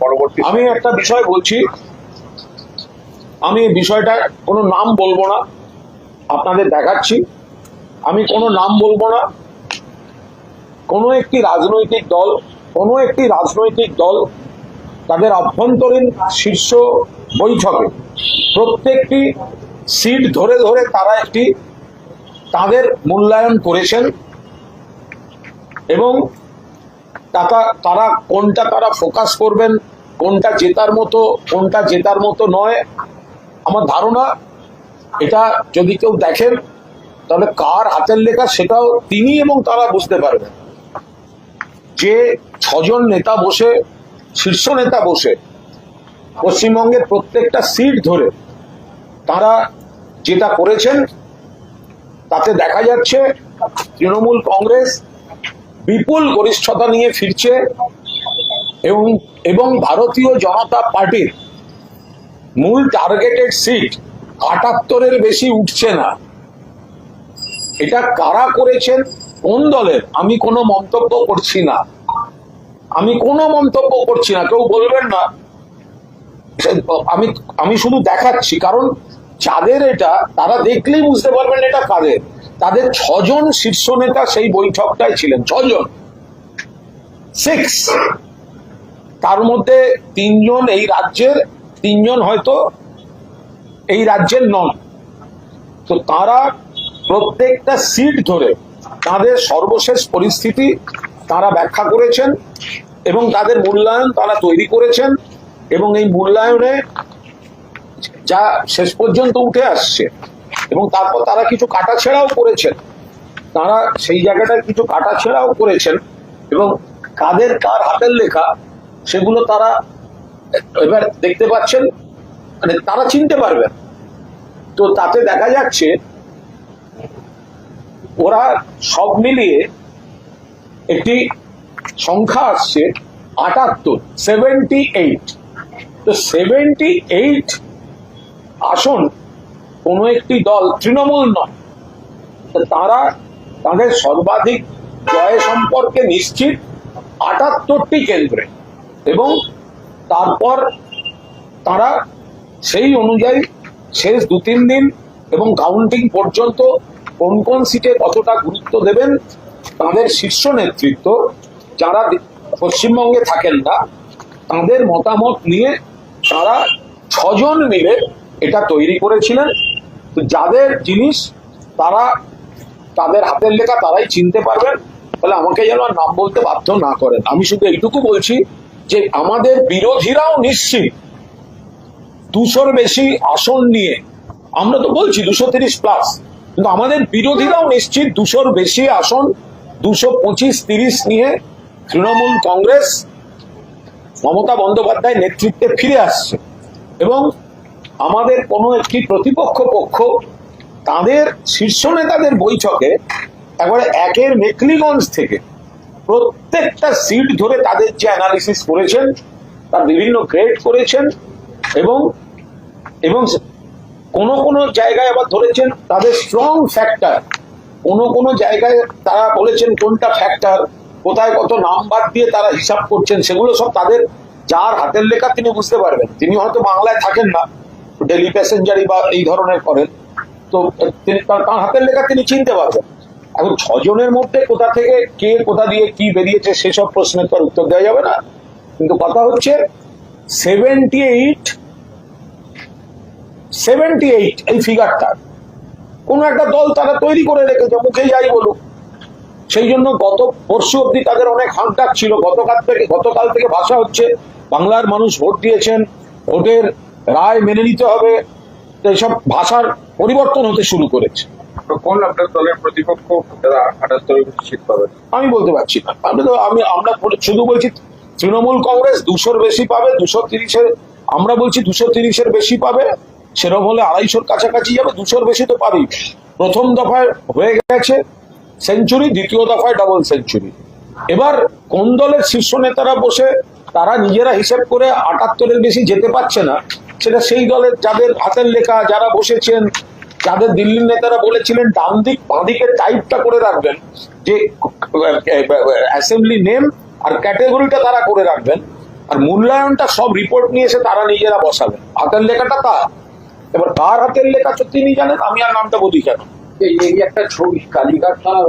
পরবর্তী আমি একটা বিষয় বলছি, আমি এই বিষয়টা কোনো নাম বলবো না, আপনাদের দেখাচ্ছি। আমি কোনো নাম বলবো না। কোনো একটি রাজনৈতিক দল তাদের অভ্যন্তরীণ শীর্ষ বৈঠকে প্রত্যেকটি সিট ধরে ধরে তারা তাদের মূল্যায়ন করেছেন এবং তারা কোনটা তারা ফোকাস করবেন, কোনটা জেতার মতো নয়। আমার ধারণা এটা যদি কেউ দেখেন তাহলে কার হাতের লেখা সেটাও তিনি এবং তারা বুঝতে পারবেন। যে 6 জন নেতা বসে, শীর্ষ নেতা বসে পশ্চিমবঙ্গের প্রত্যেকটা সিট ধরে তারা যেটা করেছেন তাতে দেখা যাচ্ছে তৃণমূল কংগ্রেস বিপুল গরিষ্ঠতা নিয়ে ফিরছে এবং ভারতীয় জনতা পার্টির মূল টার্গেটেড সিট 78-এর বেশি উঠছে না। এটা কারা করেছেন, কোন দলের, আমি কোনো মন্তব্য করছি না। কেউ বলবেন না, আমি শুধু দেখাচ্ছি। কারণ যাদের এটা, তারা দেখলেই বুঝতে পারবেন এটা কাদের। তাদের 6 জন শীর্ষ নেতা সেই বৈঠকটায় ছিলেন, 6 জন, 6। তার মধ্যে 3 জন এই রাজ্যের, 3 জন হয়তো এই রাজ্যের নন। তো তারা প্রত্যেকটা সিট ধরে তাদের সর্বশেষ পরিস্থিতি তারা ব্যাখ্যা করেছেন এবং তাদের মূল্যায়ন তারা তৈরি করেছেন এবং এই মূল্যায়নে যা শেষ পর্যন্ত উঠে আসছে এবং তারপর তারা কিছু কাটাছেড়াও করেছেন, তারা সেই জায়গাটায় কিছু কাটাছেড়াও করেছেন এবং কার হাতের লেখা সেগুলো তারা এবার দেখতে পাচ্ছেন, মানে তারা চিনতে পারবেন। তো তাতে দেখা যাচ্ছে ওরা সব মিলিয়ে একটি সংখ্যা আসছে 78। তো 78 আসন কোন একটি দল, তৃণমূল নয়, তারা তাদের সর্বাধিক জয় সম্পর্কে নিশ্চিত 78টি কেন্দ্রে এবং তারপর তারা সেই অনুযায়ী শেষ 2-3 দিন এবং কাউন্টিং পর্যন্ত কোন কোন সিটে কতটা গুরুত্ব দেবেন তাদের শীর্ষ নেতৃত্ব যারা পশ্চিমবঙ্গে থাকেন না তাদের মতামত নিয়ে তারা 6 জন মিলে এটা তৈরি করেছিলেন। তো যাদের জিনিস তারা তাদের হাতের লেখা তারাই চিনতে পারবেন। তাহলে আমাকে যেন আর নাম বলতে বাধ্য না করেন। আমি শুধু এইটুকু বলছি যে আমাদের বিরোধীরাও নিশ্চিত 200-র বেশি আসন নিয়ে, আমরা তো বলছি 230+, কিন্তু আমাদের বিরোধীরাও নিশ্চিত 200-র বেশি আসন 225-30 নিয়ে তৃণমূল কংগ্রেস মমতা বন্দ্যোপাধ্যায় নেতৃত্বে ফিরে আসছে এবং আমাদের কোনো একটি প্রতিপক্ষ পক্ষ তাদের শীর্ষ নেতাদের বৈঠকে একবারে একের মেখলিগঞ্জ থেকে প্রত্যেকটা সিট ধরে তাদের যে অ্যানালিসিস করেছেন তার বিভিন্ন গ্রেড করেছেন এবং কোন জায়গায় আবার ধরেছেন তাদের স্ট্রং ফ্যাক্টর, কোন জায়গায় তারা বলেছেন কোনটা ফ্যাক্টর, কোথায় কত নাম্বার দিয়ে তারা হিসাব করছেন, সেগুলো সব তাদের যার হাতের লেখা তিনি বুঝতে পারবেন। তিনি হয়তো বাংলায় থাকেন না, ডেলি প্যাসেঞ্জারি বা এই ধরনের করেন, তো তার হাতের লেখা তিনি চিনতে পারবেন। এখন 6 জনের মধ্যে কোথা থেকে কে কোথা দিয়ে কি বেরিয়েছে সেসব প্রশ্নের তো উত্তর দেওয়া যাবে না। কিন্তু কথা হচ্ছে 78 এই ফিগারটা কোন একটা দল তারা তৈরি করে রেখেছে, মুখে যাই বলুক। সেই জন্য গত পরশু অব্দি তাদের অনেক হাঁকডাক ছিল, গতকাল থেকে ভাষা হচ্ছে বাংলার মানুষ ভোট দিয়েছেন, ভোটের রায় মেনে নিতে হবে, এইসব ভাষার পরিবর্তন হতে শুরু করেছে। কোন আপনার দলের প্রতিপক্ষ যারা 78-এর সিট পাবে আমি বলতে পারছি না। আমরা শুধু বলছি তৃণমূল কংগ্রেস 200-র বেশি পাবে, 230-এর, আমরা বলছি 230-এর বেশি পাবে, সেরকম হলে 250-র কাছাকাছি যাবে, 200-র বেশি তো পাবেই। প্রথম দফায় হয়ে গেছে সেঞ্চুরি, দ্বিতীয় দফায় ডাবল সেঞ্চুরি। এবার কোন দলের শীর্ষ নেতারা বসে তারা নিজেরা হিসেব করে 78-এর বেশি যেতে পারছে না, সেটা সেই দলের যাদের হাতের লেখা, যারা বসেছেন, যাদের দিল্লির নেতারা বলেছিলেন ডান দিক বাঁ দিকের টাইপটা করে রাখবেন, যে অ্যাসেম্বলি নেম আর ক্যাটেগরিটা তারা করে রাখবেন, আর মূল্যায়নটা সব রিপোর্ট নিয়ে এসে তারা নিজেরা বসাবে। হাতের লেখাটা তার, এবার কার হাতের লেখা তিনি জানেন, আমি আর নামটা বলি কেন। এই একটা ছবি কালীঘাট থানার